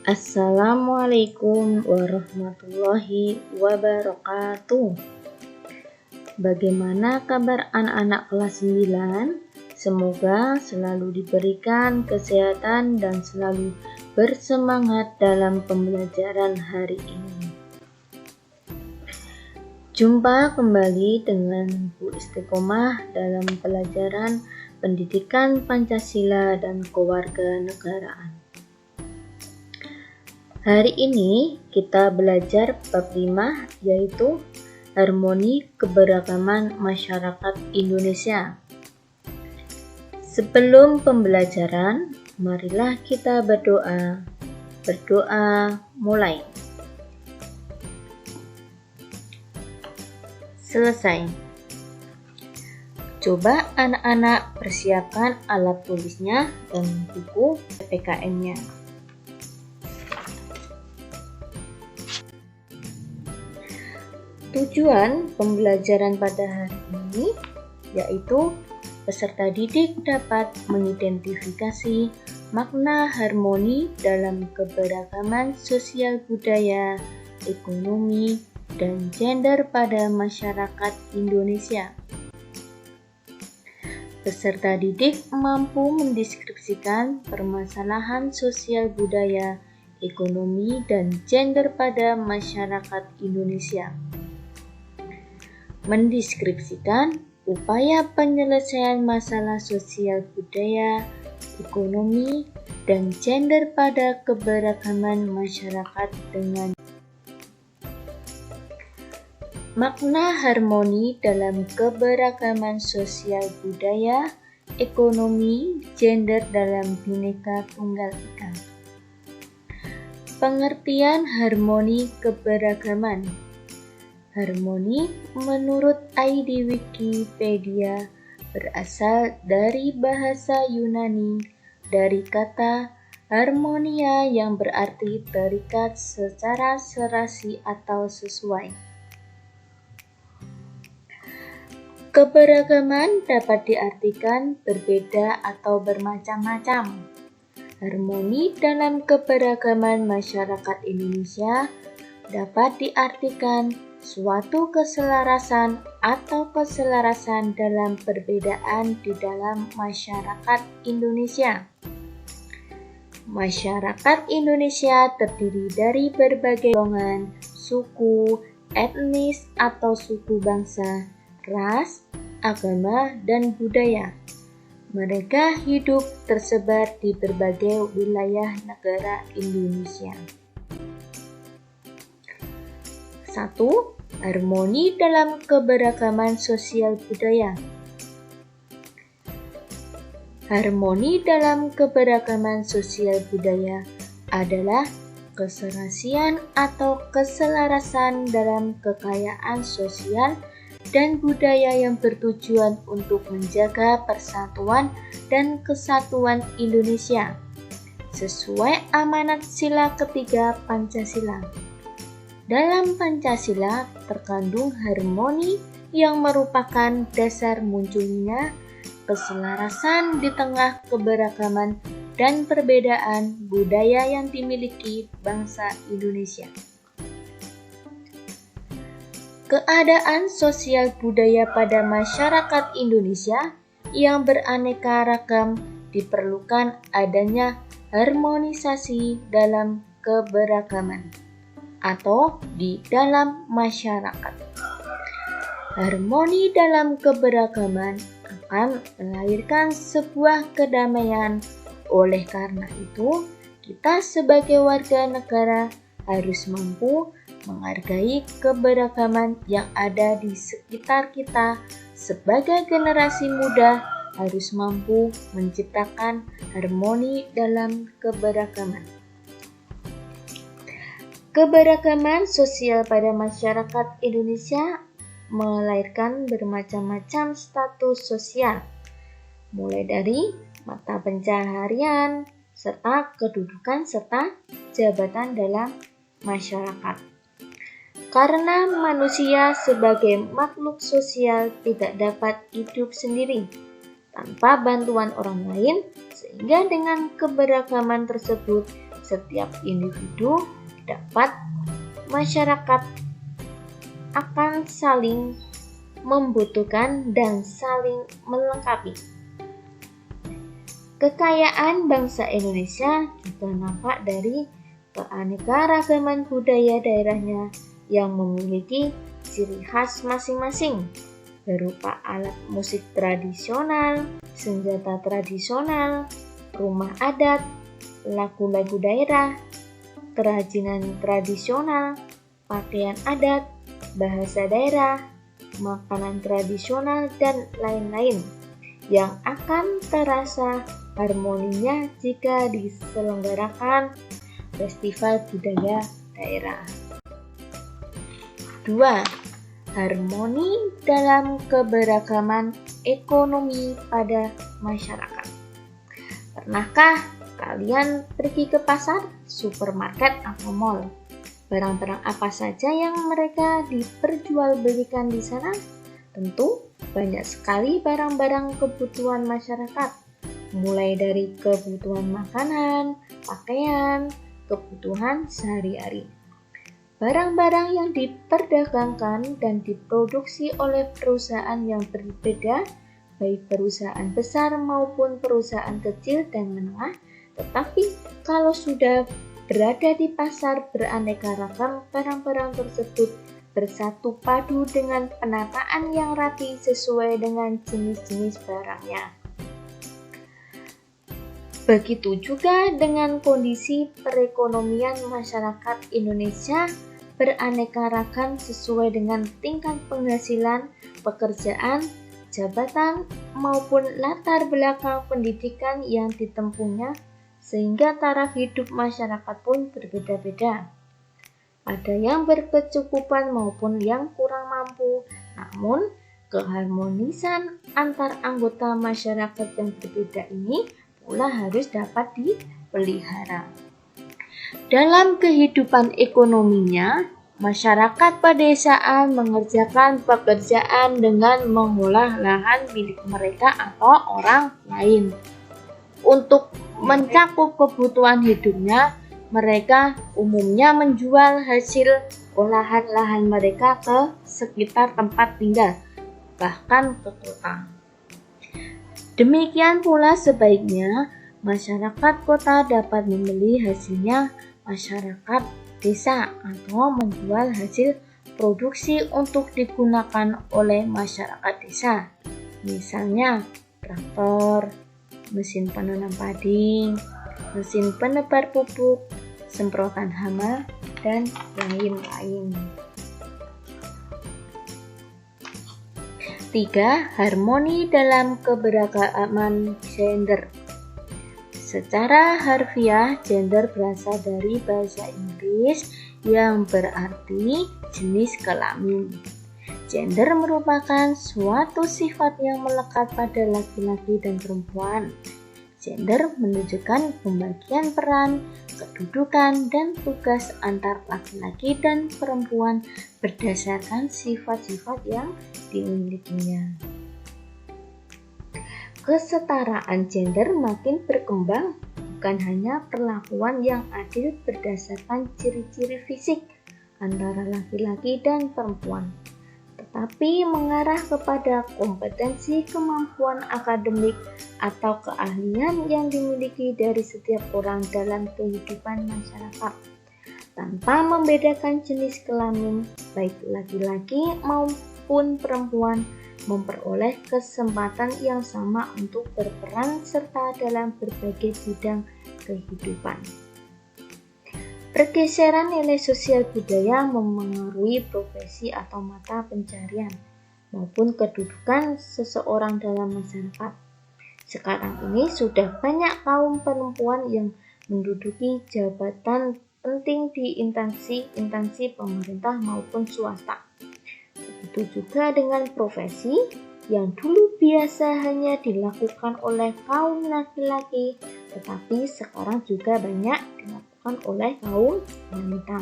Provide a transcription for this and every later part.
Assalamualaikum warahmatullahi wabarakatuh. Bagaimana kabar anak-anak kelas 9? Semoga selalu diberikan kesehatan dan selalu bersemangat dalam pembelajaran hari ini. Jumpa kembali dengan Bu Istiqomah dalam pelajaran Pendidikan Pancasila dan Kewarganegaraan. Hari ini kita belajar bab 5, yaitu Harmoni Keberagaman Masyarakat Indonesia. Sebelum pembelajaran, marilah kita berdoa. Berdoa mulai. Selesai. Coba anak-anak persiapkan alat tulisnya dan buku PPKN-nya. Tujuan pembelajaran pada hari ini yaitu peserta didik dapat mengidentifikasi makna harmoni dalam keberagaman sosial budaya, ekonomi, dan gender pada masyarakat Indonesia. Peserta didik mampu mendeskripsikan permasalahan sosial budaya, ekonomi, dan gender pada masyarakat Indonesia. Mendeskripsikan upaya penyelesaian masalah sosial budaya, ekonomi, dan gender pada keberagaman masyarakat dengan makna harmoni dalam keberagaman sosial budaya, ekonomi, gender dalam Bhinneka Tunggal Ika. Pengertian harmoni keberagaman. Harmoni menurut ID Wikipedia berasal dari bahasa Yunani dari kata harmonia yang berarti terikat secara serasi atau sesuai. Keberagaman dapat diartikan berbeda atau bermacam-macam. Harmoni dalam keberagaman masyarakat Indonesia dapat diartikan suatu keselarasan atau keselarasan dalam perbedaan di dalam masyarakat Indonesia. Masyarakat Indonesia terdiri dari berbagai golongan, suku, etnis atau suku bangsa, ras, agama, dan budaya. Mereka hidup tersebar di berbagai wilayah negara Indonesia. 1. Harmoni dalam keberagaman sosial budaya. Harmoni dalam keberagaman sosial budaya adalah keserasian atau keselarasan dalam kekayaan sosial dan budaya yang bertujuan untuk menjaga persatuan dan kesatuan Indonesia sesuai amanat sila ketiga Pancasila. Dalam Pancasila terkandung harmoni yang merupakan dasar munculnya keselarasan di tengah keberagaman dan perbedaan budaya yang dimiliki bangsa Indonesia. Keadaan sosial budaya pada masyarakat Indonesia yang beraneka ragam diperlukan adanya harmonisasi dalam keberagaman atau di dalam masyarakat. Harmoni dalam keberagaman akan melahirkan sebuah kedamaian. Oleh karena itu, kita sebagai warga negara harus mampu menghargai keberagaman yang ada di sekitar kita. Sebagai generasi muda harus mampu menciptakan harmoni dalam keberagaman. Keberagaman sosial pada masyarakat Indonesia melahirkan bermacam-macam status sosial, mulai dari mata pencaharian, serta kedudukan serta jabatan dalam masyarakat. Karena manusia sebagai makhluk sosial tidak dapat hidup sendiri tanpa bantuan orang lain, sehingga dengan keberagaman tersebut setiap individu dapat masyarakat akan saling membutuhkan dan saling melengkapi. Kekayaan bangsa Indonesia juga nampak dari keanekaragaman budaya daerahnya yang memiliki ciri khas masing-masing berupa alat musik tradisional, senjata tradisional, rumah adat, lagu-lagu daerah, kerajinan tradisional, pakaian adat, bahasa daerah, makanan tradisional, dan lain-lain yang akan terasa harmoninya jika diselenggarakan festival budaya daerah. 2. Harmoni dalam keberagaman ekonomi pada masyarakat. Pernahkah kalian pergi ke pasar, supermarket, atau mall? Barang-barang apa saja yang mereka diperjualbelikan di sana? Tentu banyak sekali barang-barang kebutuhan masyarakat, mulai dari kebutuhan makanan, pakaian, kebutuhan sehari-hari. Barang-barang yang diperdagangkan dan diproduksi oleh perusahaan yang berbeda, baik perusahaan besar maupun perusahaan kecil dan menengah, tetapi kalau sudah berada di pasar beraneka ragam, barang-barang tersebut bersatu padu dengan penataan yang rapi sesuai dengan jenis-jenis barangnya. Begitu juga dengan kondisi perekonomian masyarakat Indonesia beraneka ragam sesuai dengan tingkat penghasilan, pekerjaan, jabatan, maupun latar belakang pendidikan yang ditempuhnya, sehingga taraf hidup masyarakat pun berbeda-beda. Ada yang berkecukupan maupun yang kurang mampu, namun keharmonisan antar anggota masyarakat yang berbeda ini pula harus dapat dipelihara. Dalam kehidupan ekonominya, masyarakat pedesaan mengerjakan pekerjaan dengan mengolah lahan milik mereka atau orang lain. Untuk mencakup kebutuhan hidupnya, mereka umumnya menjual hasil olahan lahan mereka ke sekitar tempat tinggal, bahkan ke kota. Demikian pula sebaiknya masyarakat kota dapat membeli hasilnya masyarakat desa atau menjual hasil produksi untuk digunakan oleh masyarakat desa. Misalnya traktor, mesin penanam padi, mesin penebar pupuk, semprotan hama, dan lain-lain. 3. Harmoni dalam keberagaman gender. Secara harfiah, gender berasal dari bahasa Inggris yang berarti jenis kelamin. Gender merupakan suatu sifat yang melekat pada laki-laki dan perempuan. Gender menunjukkan pembagian peran, kedudukan, dan tugas antar laki-laki dan perempuan berdasarkan sifat-sifat yang dimilikinya. Kesetaraan gender makin berkembang, bukan hanya perlakuan yang adil berdasarkan ciri-ciri fisik antara laki-laki dan perempuan, tetapi mengarah kepada kompetensi, kemampuan akademik, atau keahlian yang dimiliki dari setiap orang dalam kehidupan masyarakat, tanpa membedakan jenis kelamin, baik laki-laki maupun perempuan memperoleh kesempatan yang sama untuk berperan serta dalam berbagai bidang kehidupan. Pergeseran nilai sosial budaya memengaruhi profesi atau mata pencarian maupun kedudukan seseorang dalam masyarakat. Sekarang ini sudah banyak kaum perempuan yang menduduki jabatan penting di instansi pemerintah maupun swasta. Begitu juga dengan profesi yang dulu biasa hanya dilakukan oleh kaum laki-laki, tetapi sekarang juga banyak dilakukan oleh kaum wanita.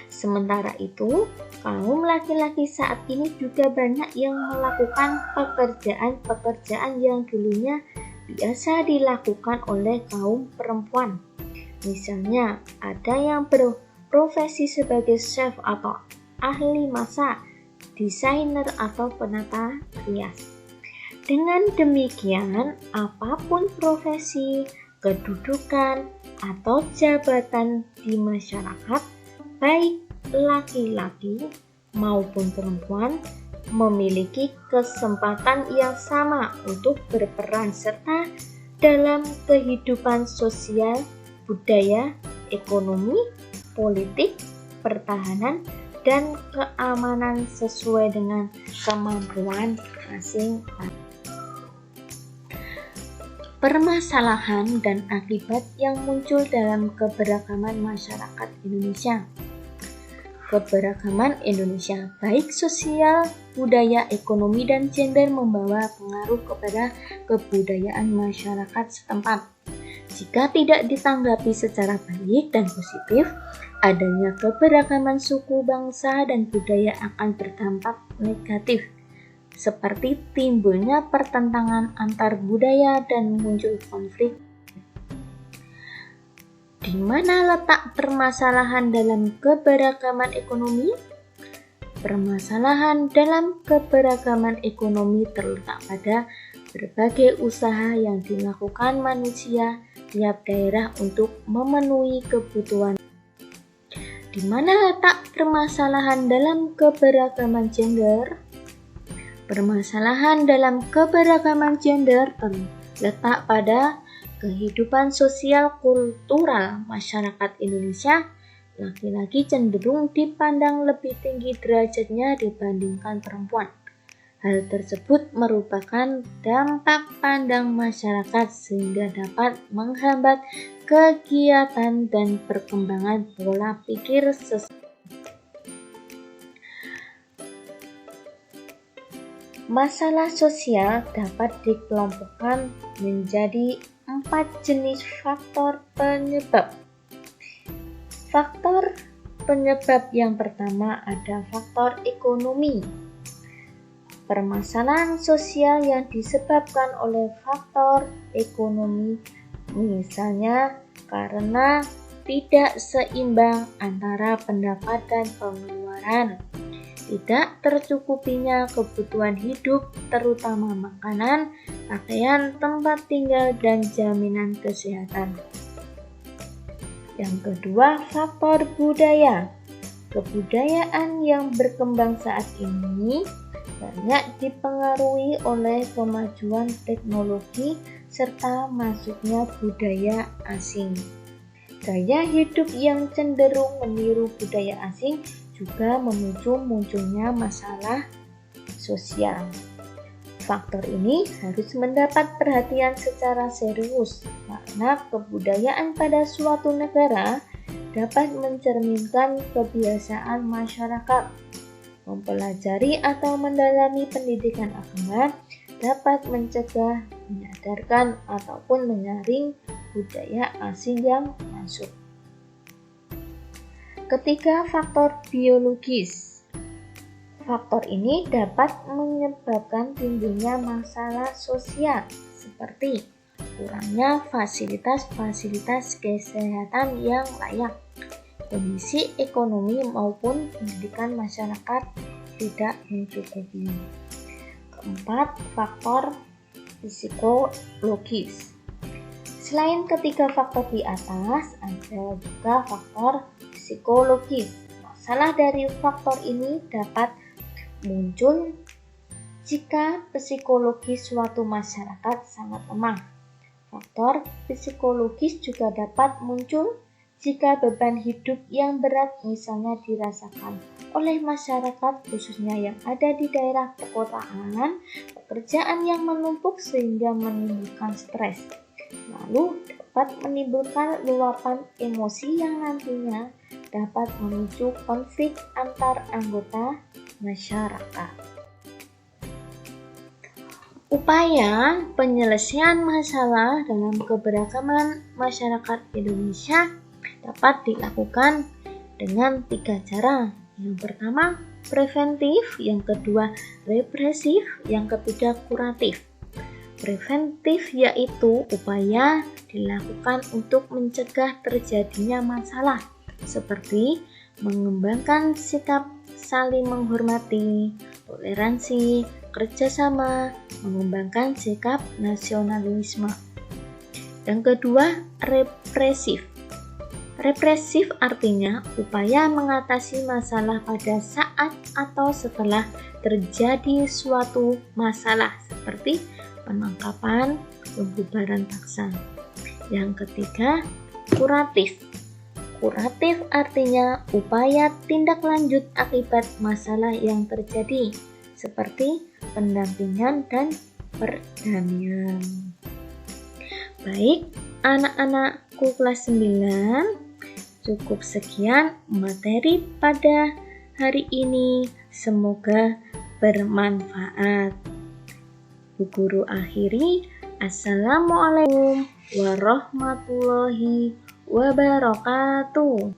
Sementara itu, kaum laki-laki saat ini juga banyak yang melakukan pekerjaan-pekerjaan yang dulunya biasa dilakukan oleh kaum perempuan. Misalnya, ada yang berprofesi sebagai chef atau ahli masak, desainer atau penata rias. Dengan demikian, apapun profesi, kedudukan, atau jabatan di masyarakat, baik laki-laki maupun perempuan, memiliki kesempatan yang sama untuk berperan serta dalam kehidupan sosial, budaya, ekonomi, politik, pertahanan, dan keamanan sesuai dengan kemampuan masing-masing. Permasalahan dan akibat yang muncul dalam keberagaman masyarakat Indonesia. Keberagaman Indonesia, baik sosial, budaya, ekonomi, dan gender, membawa pengaruh kepada kebudayaan masyarakat setempat. Jika tidak ditanggapi secara baik dan positif, adanya keberagaman suku, bangsa, dan budaya akan berdampak negatif, seperti timbulnya pertentangan antar budaya dan muncul konflik. Di mana letak permasalahan dalam keberagaman ekonomi? Permasalahan dalam keberagaman ekonomi terletak pada berbagai usaha yang dilakukan manusia tiap daerah untuk memenuhi kebutuhan. Di mana letak permasalahan dalam keberagaman gender? Permasalahan dalam keberagaman gender terletak pada kehidupan sosial kultural masyarakat Indonesia. Laki-laki cenderung dipandang lebih tinggi derajatnya dibandingkan perempuan. Hal tersebut merupakan dampak pandang masyarakat sehingga dapat menghambat kegiatan dan perkembangan pola pikir seseorang. Masalah sosial dapat dikelompokkan menjadi 4 jenis faktor penyebab. Faktor penyebab yang pertama ada faktor ekonomi. Permasalahan sosial yang disebabkan oleh faktor ekonomi, misalnya karena tidak seimbang antara pendapat dan pengeluaran, tidak tercukupinya kebutuhan hidup, terutama makanan, pakaian, tempat tinggal, dan jaminan kesehatan. Yang kedua, faktor budaya. Kebudayaan yang berkembang saat ini banyak dipengaruhi oleh kemajuan teknologi serta masuknya budaya asing. Gaya hidup yang cenderung meniru budaya asing juga memicu munculnya masalah sosial. Faktor ini harus mendapat perhatian secara serius karena kebudayaan pada suatu negara dapat mencerminkan kebiasaan masyarakat. Mempelajari atau mendalami pendidikan agama dapat mencegah, menyadarkan, ataupun menyaring budaya asing yang masuk. Ketiga, faktor biologis. Faktor ini dapat menyebabkan timbulnya masalah sosial seperti kurangnya fasilitas-fasilitas kesehatan yang layak, kondisi ekonomi maupun pendidikan masyarakat tidak mencukupi. Keempat, faktor psikologis. Selain ketiga faktor di atas, ada juga faktor psikologis. Masalah dari faktor ini dapat muncul jika psikologi suatu masyarakat sangat lemah. Faktor psikologis juga dapat muncul jika beban hidup yang berat misalnya dirasakan oleh masyarakat khususnya yang ada di daerah perkotaan, pekerjaan yang menumpuk sehingga menimbulkan stres. Lalu dapat menimbulkan luapan emosi yang nantinya dapat memicu konflik antar anggota masyarakat. Upaya penyelesaian masalah dalam keberagaman masyarakat Indonesia dapat dilakukan dengan 3 cara. Yang pertama, preventif, yang kedua, represif, yang ketiga, kuratif. Preventif yaitu upaya dilakukan untuk mencegah terjadinya masalah, seperti mengembangkan sikap saling menghormati, toleransi, kerjasama, mengembangkan sikap nasionalisme. Yang kedua, represif. Represif artinya upaya mengatasi masalah pada saat atau setelah terjadi suatu masalah, seperti penangkapan, pembubaran paksa. Yang ketiga, kuratif. Kuratif artinya upaya tindak lanjut akibat masalah yang terjadi, seperti pendampingan dan perdamaian. Baik, anak-anakku kelas 9, cukup sekian materi pada hari ini. Semoga bermanfaat. Bu Guru akhiri, Assalamualaikum warahmatullahi wabarakatuh.